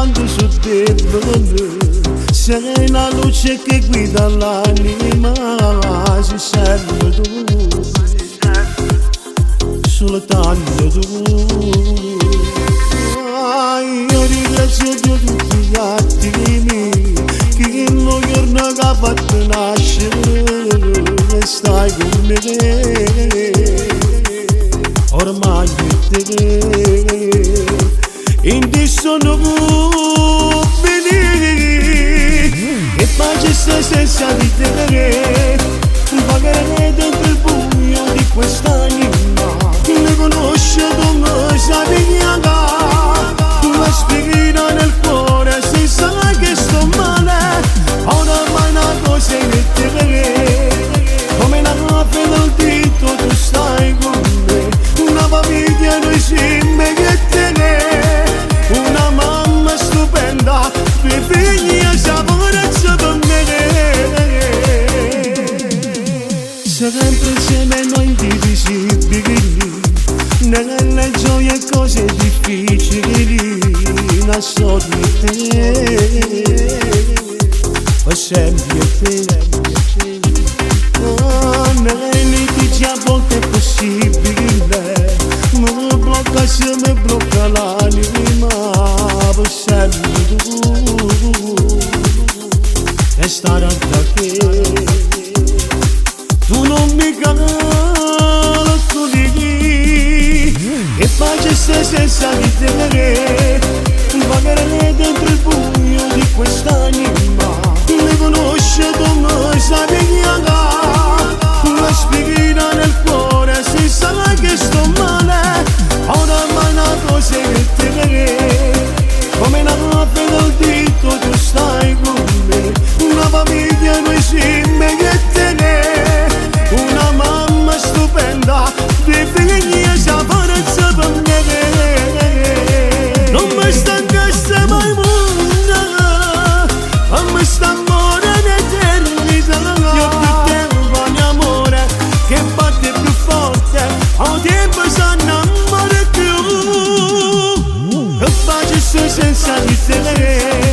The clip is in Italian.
quando sono debole, sei la luce che guida l'anima, si serve tu, soltanto tu. Io ringrazio tutti gli attimi che in un giorno che ha fatto nascere e stai con me, ormai te in te sono bene e pace sta senza di te, vagare dentro il buio di quest'anima, ne conosce come sa di la spina nel cuore si sa che sto male, oramai una cosa in te, come una fede al dito tu stai con me, una famiglia noi insieme che te, una mamma stupenda, due figli e saporezza per me, sempre insieme noi indivisibili, nelle gioie e cose difficili, nascondi te, o sempre te, nei litigi a volte è possibile, mi blocca se mi blocca l'anima, o sempre tu, e stare da che, tu non mi calcoli, e pace se senza di te, vagare dentro il buio di quest'anima, ne conosce come sa di la spina nel cuore si sa che sto male, oramai una cosa che te, come una fede al dito tu stai con me, una famiglia noi insieme che te, una mamma stupenda, due figli e saporezza per me, non mi stancasse mai mondo, ma mi sta amore in eternità, io più tempo ogni amore che batte più forte, a tempo si innamora più, e pace senza di te.